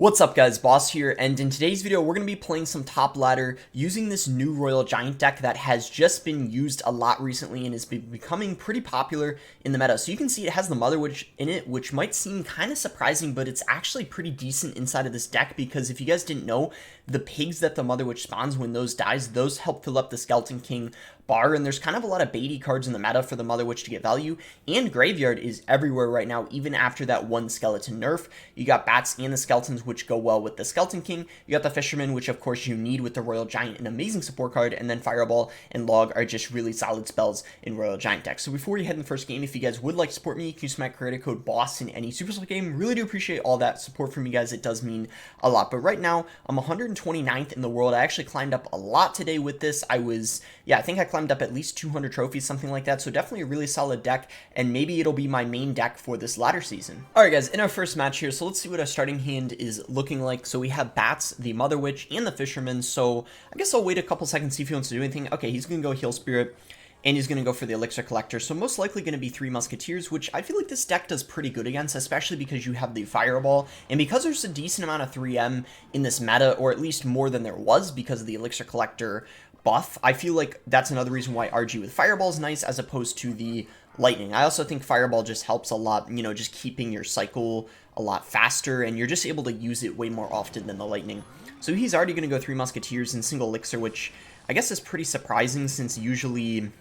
What's up guys, Boss here, and in today's video we're going to be playing some top ladder using this new Royal Giant deck that has just been used a lot recently and is becoming pretty popular in the meta. So you can see it has the Mother Witch in it, which might seem kind of surprising, but it's actually pretty decent inside of this deck because if you guys didn't know, the pigs that the Mother Witch spawns when those dies, those help fill up the Skeleton King bar, and there's kind of a lot of baity cards in the meta for the Mother Witch to get value, and Graveyard is everywhere right now, even after that one skeleton nerf. You got Bats and the Skeletons, which go well with the Skeleton King. You got the Fisherman, which of course you need with the Royal Giant, an amazing support card, and then Fireball and Log are just really solid spells in Royal Giant decks. So before you head in the first game, if you guys would like to support me, you can use my creator code BOSS in any Super Slot game. Really do appreciate all that support from you guys. It does mean a lot. But right now, I'm 129th in the world. I actually climbed up a lot today with this. I think I climbed up at least 200 trophies, something like that. So definitely a really solid deck, and maybe it'll be my main deck for this ladder season. All right, guys, in our first match here, so let's see what our starting hand is looking like. So we have Bats, the Mother Witch, and the Fisherman. So I guess I'll wait a couple seconds, see if he wants to do anything. Okay, he's going to go Heal Spirit, and he's going to go for the Elixir Collector. So most likely going to be 3 Musketeers, which I feel like this deck does pretty good against, especially because you have the Fireball, and because there's a decent amount of 3M in this meta, or at least more than there was because of the Elixir Collector buff. I feel like that's another reason why RG with Fireball is nice as opposed to the Lightning. I also think Fireball just helps a lot, you know, just keeping your cycle a lot faster, and you're just able to use it way more often than the Lightning. So he's already going to go 3 Musketeers and single Elixir, which I guess is pretty surprising since usually,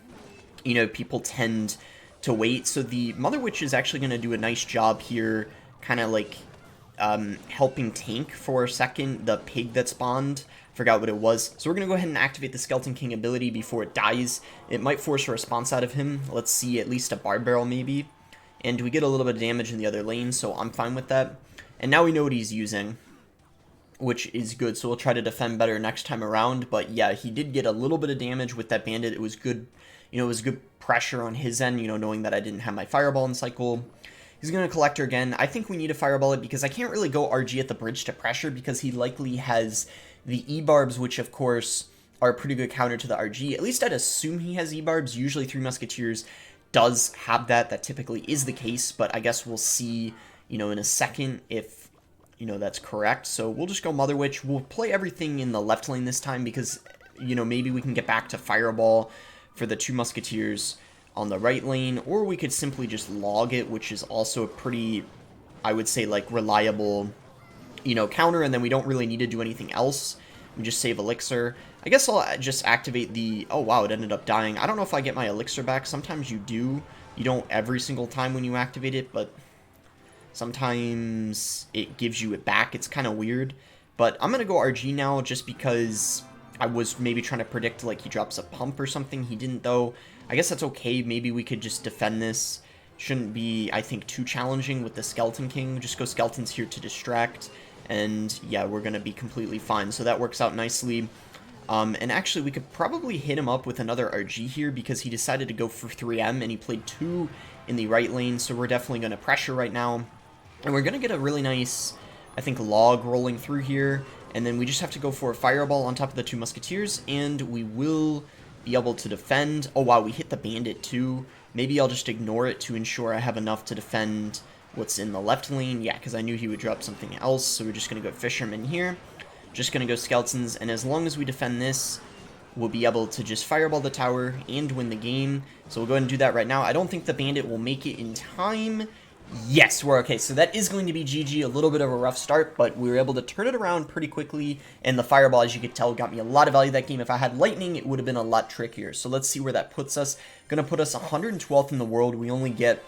you know, people tend to wait. So the Mother Witch is actually going to do a nice job here, kind of like helping tank for a second the pig that spawned. Forgot what it was. So we're going to go ahead and activate the Skeleton King ability before it dies. It might force a response out of him. Let's see, at least a Barb Barrel maybe. And we get a little bit of damage in the other lane, so I'm fine with that. And now we know what he's using, which is good. So we'll try to defend better next time around. But yeah, he did get a little bit of damage with that Bandit. It was good, you know, it was good pressure on his end, you know, knowing that I didn't have my Fireball in cycle. He's going to Collector again. I think we need to Fireball it because I can't really go RG at the bridge to pressure because he likely has the E-Barbs, which of course are a pretty good counter to the RG. At least I'd assume he has E-Barbs. Usually 3 Musketeers does have that. That typically is the case, but I guess we'll see, you know, in a second if, you know, that's correct. So we'll just go Mother Witch. We'll play everything in the left lane this time because, you know, maybe we can get back to Fireball for the 2 Musketeers on the right lane, or we could simply just log it, which is also a pretty, I would say, like, reliable, you know, counter, and then we don't really need to do anything else. We just save Elixir. I guess I'll just activate the... Oh, wow, it ended up dying. I don't know if I get my Elixir back. Sometimes you do. You don't every single time when you activate it, but sometimes it gives you it back. It's kind of weird. But I'm going to go RG now just because I was maybe trying to predict, like, he drops a pump or something. He didn't, though. I guess that's okay. Maybe we could just defend this. Shouldn't be, I think, too challenging with the Skeleton King. Just go Skeletons here to distract. And yeah, we're going to be completely fine. So that works out nicely. And actually, we could probably hit him up with another RG here because he decided to go for 3M and he played 2 in the right lane. So we're definitely going to pressure right now. And we're going to get a really nice, I think, log rolling through here. And then we just have to go for a Fireball on top of the 2 Musketeers. And we will be able to defend. Oh, wow, we hit the Bandit too. Maybe I'll just ignore it to ensure I have enough to defend what's in the left lane. Yeah, because I knew he would drop something else. So we're just going to go Fisherman here. Just going to go Skeletons. And as long as we defend this, we'll be able to just Fireball the tower and win the game. So we'll go ahead and do that right now. I don't think the Bandit will make it in time. Yes, we're okay. So that is going to be GG. A little bit of a rough start, but we were able to turn it around pretty quickly. And the Fireball, as you could tell, got me a lot of value that game. If I had Lightning, it would have been a lot trickier. So let's see where that puts us. Going to put us 112th in the world. We only get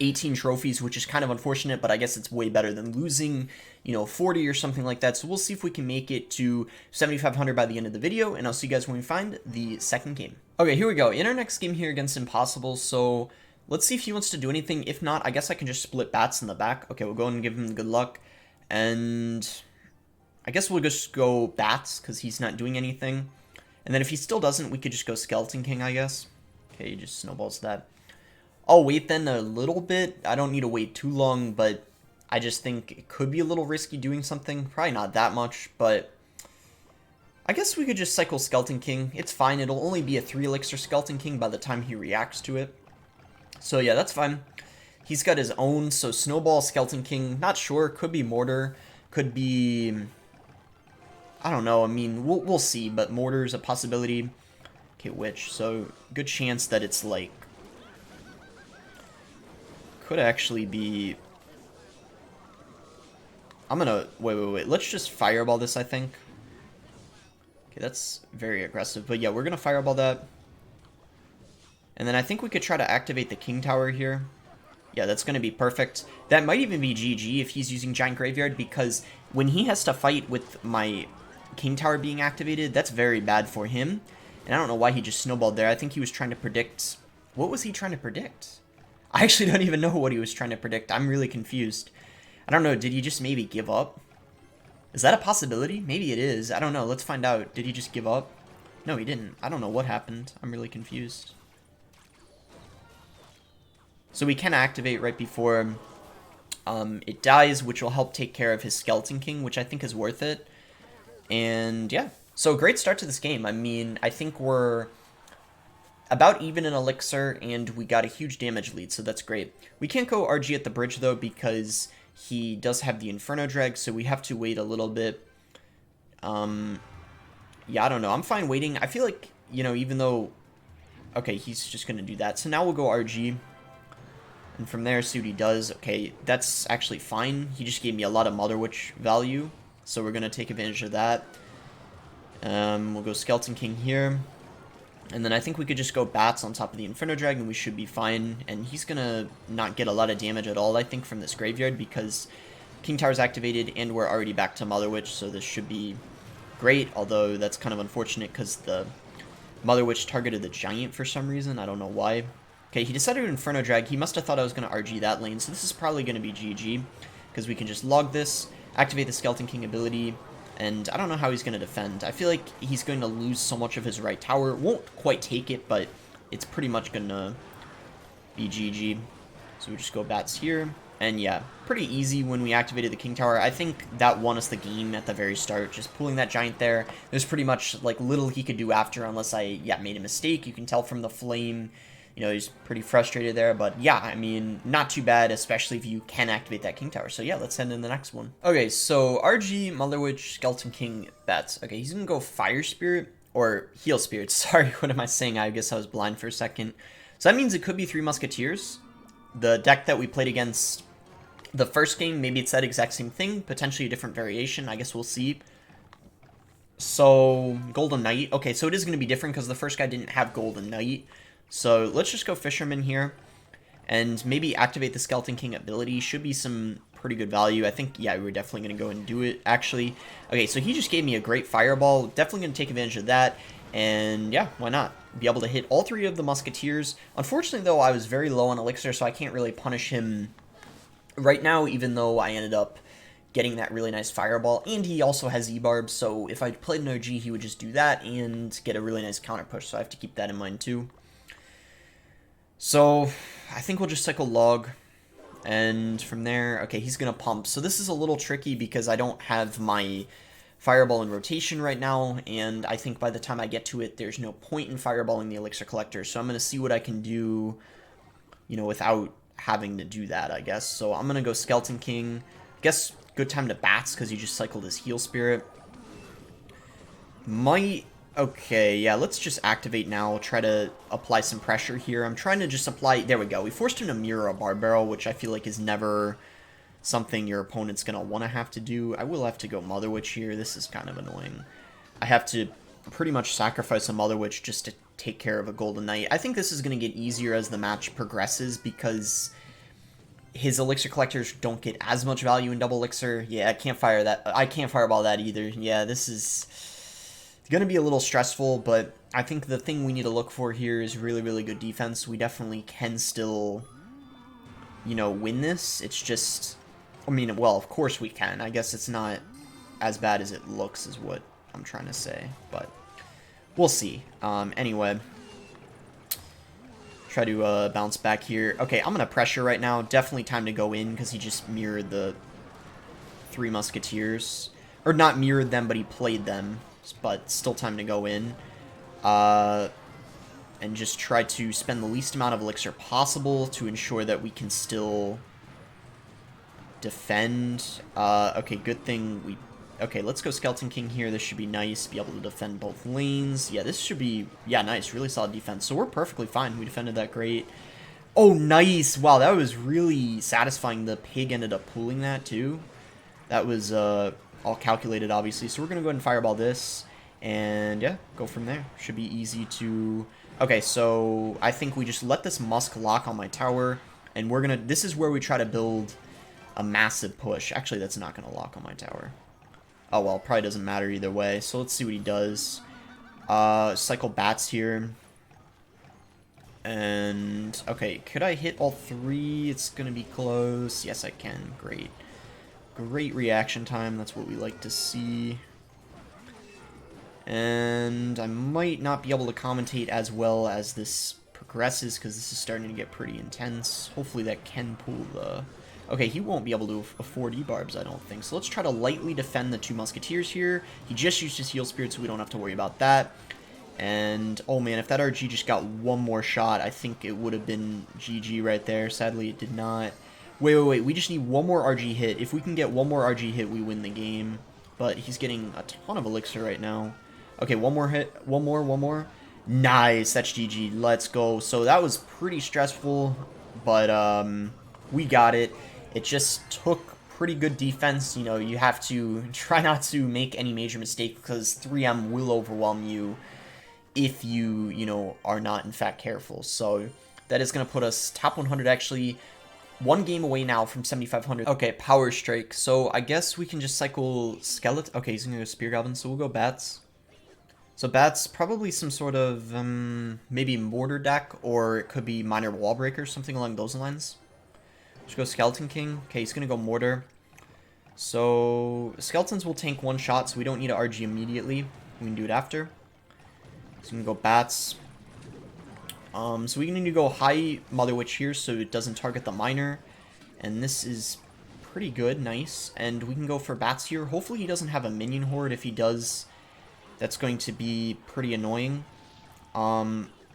18 trophies, which is kind of unfortunate, but I guess it's way better than losing, you know, 40 or something like that. So we'll see if we can make it to 7,500 by the end of the video, and I'll see you guys when we find the second game. Okay, here we go. In our next game here against Impossible, so let's see if he wants to do anything. If not, I guess I can just split Bats in the back. Okay, we'll go and give him good luck, and I guess we'll just go Bats, because he's not doing anything. And then if he still doesn't, we could just go Skeleton King, I guess. Okay, he just snowballs that. I'll wait then a little bit. I don't need to wait too long, but I just think it could be a little risky doing something. Probably not that much, but I guess we could just cycle Skeleton King. It's fine. It'll only be a 3 Elixir Skeleton King by the time he reacts to it. So yeah, that's fine. He's got his own, so Snowball, Skeleton King, not sure. Could be Mortar. Could be... I don't know. I mean, we'll see, but mortar's a possibility. Okay, witch. So, good chance that it's, like... Could actually be... I'm gonna... Wait. Let's just fireball this, I think. Okay, that's very aggressive. But yeah, we're gonna fireball that. And then I think we could try to activate the king tower here. Yeah, that's going to be perfect. That might even be GG if he's using Giant Graveyard, because when he has to fight with my king tower being activated, that's very bad for him. And I don't know why he just snowballed there. I think he was trying to predict... What was he trying to predict? I actually don't even know what he was trying to predict. I'm really confused. I don't know. Did he just maybe give up? Is that a possibility? Maybe it is. I don't know. Let's find out. Did he just give up? No, he didn't. I don't know what happened. I'm really confused. So we can activate right before it dies, which will help take care of his Skeleton King, which I think is worth it. And yeah, so great start to this game. I mean, I think we're about even in Elixir, and we got a huge damage lead, so that's great. We can't go RG at the bridge, though, because he does have the Inferno Drag, so we have to wait a little bit. Yeah, I don't know. I'm fine waiting. I feel like, you know, even though... Okay, he's just going to do that. So now we'll go RG. And from there, see what he does. Okay, that's actually fine. He just gave me a lot of Mother Witch value. So we're going to take advantage of that. We'll go Skeleton King here. And then I think we could just go Bats on top of the Inferno Dragon. We should be fine. And he's going to not get a lot of damage at all, I think, from this graveyard. Because King Tower's activated and we're already back to Mother Witch. So this should be great. Although that's kind of unfortunate because the Mother Witch targeted the Giant for some reason. I don't know why. Okay, he decided to Inferno Drag. He must have thought I was going to RG that lane. So this is probably going to be GG. Because we can just log this, activate the Skeleton King ability. And I don't know how he's going to defend. I feel like he's going to lose so much of his right tower. Won't quite take it, but it's pretty much going to be GG. So we just go Bats here. And yeah, pretty easy when we activated the King Tower. I think that won us the game at the very start. Just pulling that Giant there. There's pretty much like little he could do after unless I made a mistake. You can tell from the flame. You know, he's pretty frustrated there, but yeah, I mean, not too bad, especially if you can activate that King Tower. So yeah, let's send in the next one. Okay, so RG, Mother Witch, Skeleton King, Bats. Okay, he's gonna go Fire Spirit, or Heal Spirit. Sorry, what am I saying? I guess I was blind for a second. So that means it could be 3 Musketeers. The deck that we played against the first game, maybe it's that exact same thing, potentially a different variation. I guess we'll see. So, Golden Knight. Okay, so it is gonna be different because the first guy didn't have Golden Knight. So let's just go Fisherman here and maybe activate the Skeleton King ability. Should be some pretty good value. I think, yeah, we're definitely going to go and do it, actually. Okay, so he just gave me a great Fireball. Definitely going to take advantage of that. And yeah, why not? Be able to hit all 3 of the Musketeers. Unfortunately, though, I was very low on Elixir, so I can't really punish him right now, even though I ended up getting that really nice Fireball. And he also has E-Barb, so if I played an OG, he would just do that and get a really nice counter push. So I have to keep that in mind, too. So, I think we'll just cycle Log, and from there, okay, he's going to pump. So this is a little tricky because I don't have my Fireball in rotation right now, and I think by the time I get to it, there's no point in Fireballing the Elixir Collector. So I'm going to see what I can do, you know, without having to do that, I guess. So I'm going to go Skeleton King. I guess good time to Bats because he just cycled his Heal Spirit. Might... Okay, yeah, let's just activate now, try to apply some pressure here. I'm trying to just apply... There we go. We forced him to mirror a Bar Barrel, which I feel like is never something your opponent's going to want to have to do. I will have to go Mother Witch here. This is kind of annoying. I have to pretty much sacrifice a Mother Witch just to take care of a Golden Knight. I think this is going to get easier as the match progresses because his Elixir Collectors don't get as much value in Double Elixir. Yeah, I can't fire that. I can't Fireball that either. Yeah, this is going to be a little stressful, but I think the thing we need to look for here is really, really good defense. We definitely can still, you know, win this. It's just, I mean, well, of course we can. I guess it's not as bad as it looks is what I'm trying to say, but we'll see. Anyway, try to bounce back here. Okay, I'm going to pressure right now. Definitely time to go in because he just mirrored the 3 Musketeers. Or not mirrored them, but he played them. But still time to go in. And just try to spend the least amount of Elixir possible to ensure that we can still defend. Okay, good thing we... Okay, let's go Skeleton King here. This should be nice. Be able to defend both lanes. Yeah, this should be... Yeah, nice. Really solid defense. So we're perfectly fine. We defended that great. Oh, nice. Wow, that was really satisfying. The pig ended up pulling that, too. That was all calculated, obviously. So we're going to go ahead and fireball this. And, yeah, go from there. Should be easy to... Okay, so I think we just let this Musk lock on my tower. And we're going to... This is where we try to build a massive push. Actually, that's not going to lock on my tower. Oh, well, probably doesn't matter either way. So let's see what he does. Cycle bats here. And, okay, could I hit all three? It's going to be close. Yes, I can. Great. Great reaction time. That's what we like to see. And I might not be able to commentate as well as this progresses because this is starting to get pretty intense. Hopefully that can pull the... Okay, he won't be able to afford E-Barbs, I don't think. So let's try to lightly defend the two Musketeers here. He just used his Heal Spirit, so we don't have to worry about that. And, oh man, if that RG just got one more shot, I think it would have been GG right there. Sadly, it did not. Wait. We just need one more RG hit. If we can get one more RG hit, we win the game. But he's getting a ton of Elixir right now. Okay, one more hit. One more. Nice, that's GG. Let's go. So that was pretty stressful, but we got it. It just took pretty good defense. You know, you have to try not to make any major mistake because 3M will overwhelm you if you know, are not in fact careful. So that is going to put us top 100, actually one game away now from 7,500. Okay, Power Strike. So I guess we can just cycle Skeleton. Okay, he's going to go Spear Goblin, so we'll go Bats. So Bats, probably some sort of maybe Mortar deck, or it could be Minor Wall Breaker, something along those lines. Let's go Skeleton King. Okay, he's going to go Mortar. So Skeletons will tank one shot, so we don't need to RG immediately. We can do it after. So we can go Bats. So we need to go high Mother Witch here so it doesn't target the Miner. And this is pretty good, nice. And we can go for Bats here. Hopefully he doesn't have a minion horde. If he does, that's going to be pretty annoying.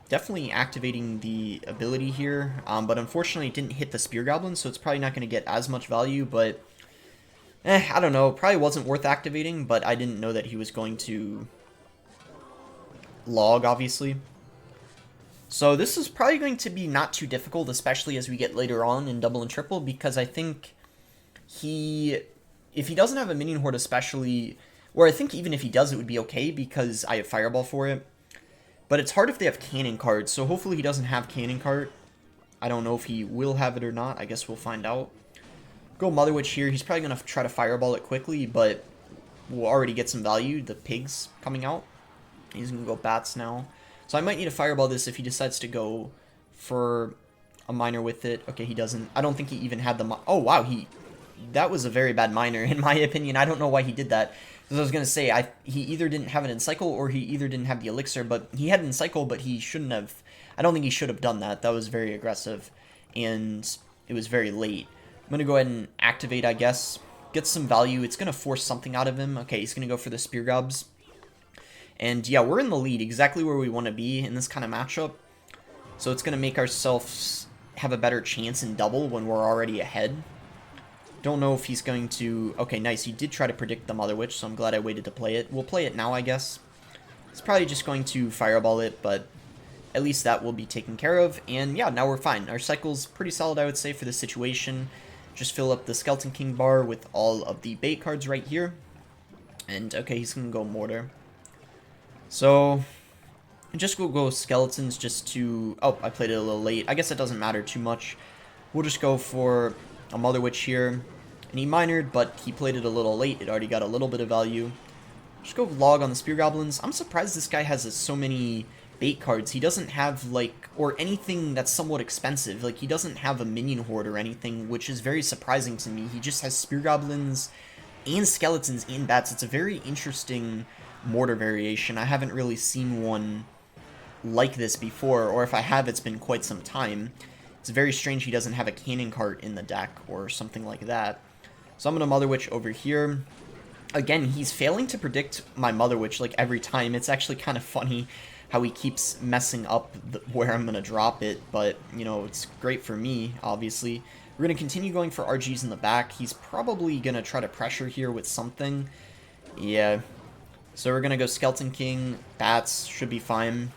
Definitely activating the ability here. But unfortunately it didn't hit the Spear Goblin, so it's probably not going to get as much value. But, I don't know. Probably wasn't worth activating, but I didn't know that he was going to log, obviously. So this is probably going to be not too difficult, especially as we get later on in double and triple, because I think if he doesn't have a minion horde especially, or I think even if he does, it would be okay because I have Fireball for it. But it's hard if they have Cannon cards, so hopefully he doesn't have Cannon card. I don't know if he will have it or not. I guess we'll find out. Go Mother Witch here. He's probably going to try to Fireball it quickly, but we'll already get some value. The pig's coming out. He's going to go Bats now. So I might need to Fireball this if he decides to go for a Miner with it. Okay, he doesn't. I don't think he even had the... Oh, wow. That was a very bad Miner, in my opinion. I don't know why he did that. As I was going to say, he either didn't have it in Cycle or he either didn't have the Elixir, but he had it in Cycle, but he shouldn't have... I don't think he should have done that. That was very aggressive, and it was very late. I'm going to go ahead and activate, I guess. Get some value. It's going to force something out of him. Okay, he's going to go for the Spear Gobs. And yeah, we're in the lead, exactly where we want to be in this kind of matchup. So it's going to make ourselves have a better chance in double when we're already ahead. Don't know if he's going to... Okay, nice. He did try to predict the Mother Witch, so I'm glad I waited to play it. We'll play it now, I guess. He's probably just going to Fireball it, but at least that will be taken care of. And yeah, now we're fine. Our cycle's pretty solid, I would say, for this situation. Just fill up the Skeleton King bar with all of the bait cards right here. And okay, he's going to go Mortar. So, just go Skeletons just to... Oh, I played it a little late. I guess it doesn't matter too much. We'll just go for a Mother Witch here. And he minored, but he played it a little late. It already got a little bit of value. Just go log on the Spear Goblins. I'm surprised this guy has so many bait cards. He doesn't have, like, or anything that's somewhat expensive. Like, he doesn't have a minion horde or anything, which is very surprising to me. He just has Spear Goblins and Skeletons and Bats. It's a very interesting Mortar variation. I haven't really seen one like this before, or if I have, it's been quite some time. It's very strange he doesn't have a Cannon cart in the deck or something like that. So I'm going to Mother Witch over here. Again, he's failing to predict my Mother Witch like every time. It's actually kind of funny how he keeps messing up where I'm going to drop it, but, you know, it's great for me, obviously. We're going to continue going for RGs in the back. He's probably going to try to pressure here with something. Yeah. So we're going to go Skeleton King. Bats should be fine.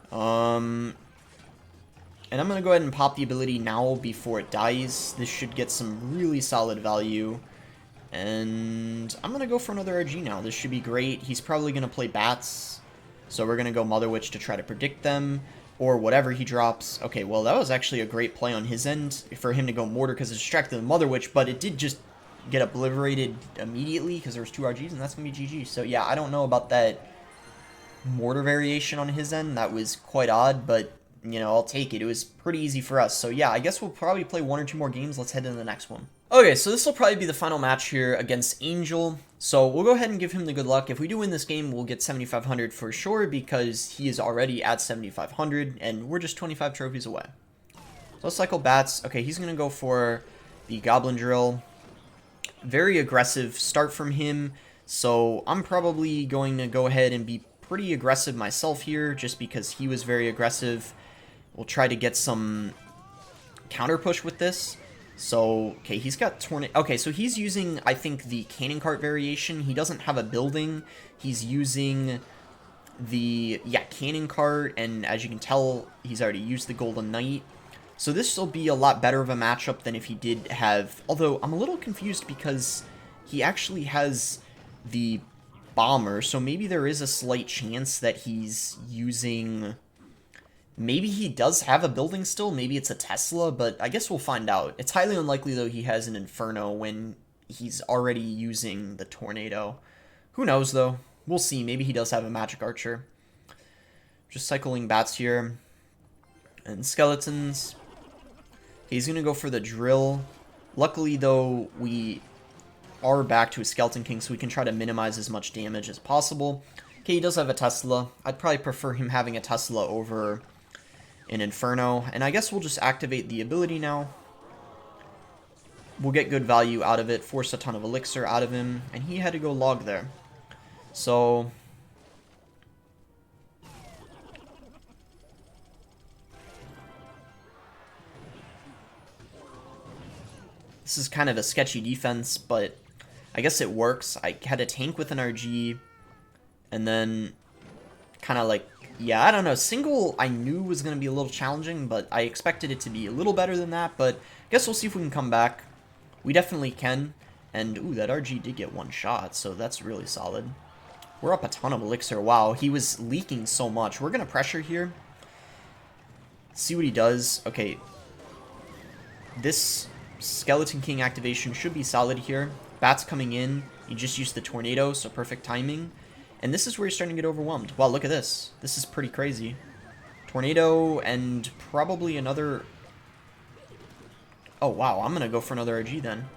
And I'm going to go ahead and pop the ability now before it dies. This should get some really solid value. And I'm going to go for another RG now. This should be great. He's probably going to play Bats. So we're going to go Mother Witch to try to predict them. Or whatever he drops. Okay, well, that was actually a great play on his end for him to go Mortar because it distracted the Mother Witch. But it did just get obliterated immediately because there was 2 RGs. And that's going to be GG. So yeah, I don't know about that Mortar variation on his end. That was quite odd. But, you know, I'll take it. It was pretty easy for us. So yeah, I guess we'll probably play 1 or 2 more games. Let's head into the next one. Okay, so this will probably be the final match here against Angel. So we'll go ahead and give him the good luck. If we do win this game, we'll get 7,500 for sure because he is already at 7,500 and we're just 25 trophies away. So let's cycle Bats. Okay, he's going to go for the Goblin Drill. Very aggressive start from him. So I'm probably going to go ahead and be pretty aggressive myself here just because he was very aggressive. We'll try to get some counter push with this. So, okay, he's got Tornado. Okay, so he's using, I think, the Cannon Cart variation. He doesn't have a building. He's using the, Cannon Cart, and as you can tell, he's already used the Golden Knight. So this will be a lot better of a matchup than if he did have, although I'm a little confused because he actually has the Bomber, so maybe there is a slight chance that he's using... Maybe he does have a building still, maybe it's a Tesla, but I guess we'll find out. It's highly unlikely, though, he has an Inferno when he's already using the Tornado. Who knows, though? We'll see. Maybe he does have a Magic Archer. Just cycling Bats here. And Skeletons. He's going to go for the Drill. Luckily, though, we are back to a Skeleton King, so we can try to minimize as much damage as possible. Okay, he does have a Tesla. I'd probably prefer him having a Tesla over an Inferno, and I guess we'll just activate the ability now. We'll get good value out of it, force a ton of elixir out of him, and he had to go log there. So this is kind of a sketchy defense, but I guess it works. I had a tank with an RG, and then kind of like, yeah, I don't know. Single I knew was going to be a little challenging, but I expected it to be a little better than that. But I guess we'll see if we can come back. We definitely can. And, ooh, that RG did get 1 shot, so that's really solid. We're up a ton of elixir. Wow, he was leaking so much. We're going to pressure here. See what he does. Okay. This Skeleton King activation should be solid here. Bats coming in. You just used the Tornado, so perfect timing. And this is where you're starting to get overwhelmed. Wow, look at this. This is pretty crazy. Tornado and probably another... Oh, wow. I'm going to go for another RG then.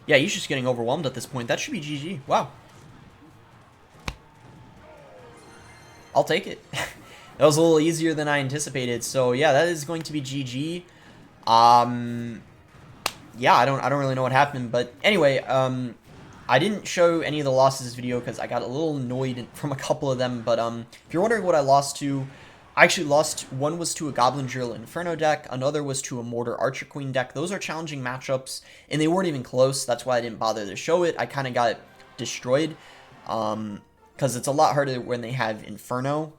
Yeah, he's just getting overwhelmed at this point. That should be GG. Wow. I'll take it. That was a little easier than I anticipated. So, yeah, that is going to be GG. Yeah, I don't really know what happened. But anyway, I didn't show any of the losses this video because I got a little annoyed from a couple of them, but if you're wondering what I lost to, I actually lost, one was to a Goblin Drill Inferno deck, another was to a Mortar Archer Queen deck. Those are challenging matchups, and they weren't even close. That's why I didn't bother to show it. I kind of got destroyed, because it's a lot harder when they have Inferno.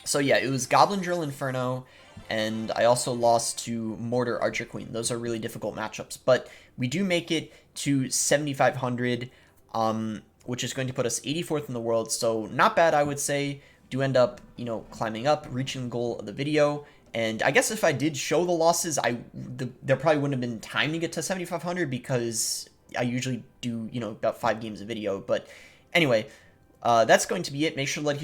So yeah, it was Goblin Drill Inferno, and I also lost to Mortar Archer Queen. Those are really difficult matchups, but we do make it to 7,500, which is going to put us 84th in the world, so not bad, I would say. Do end up, you know, climbing up, reaching the goal of the video, and I guess if I did show the losses, there probably wouldn't have been time to get to 7,500 because I usually do, you know, about 5 games a video, but anyway, that's going to be it. Make sure to like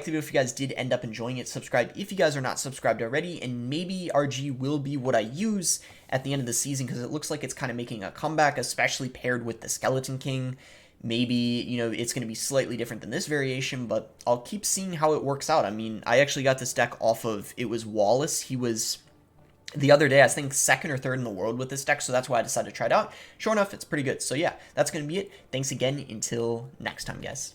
the video if you guys did end up enjoying it. Subscribe if you guys are not subscribed already, and maybe RG will be what I use at the end of the season because it looks like it's kind of making a comeback, especially paired with the Skeleton King. Maybe, you know, it's going to be slightly different than this variation, but I'll keep seeing how it works out. I mean, I actually got this deck off of, it was Wallace. He was, the other day, I think 2nd or 3rd in the world with this deck, so that's why I decided to try it out. Sure enough, it's pretty good. So yeah, that's going to be it. Thanks again. Until next time, guys.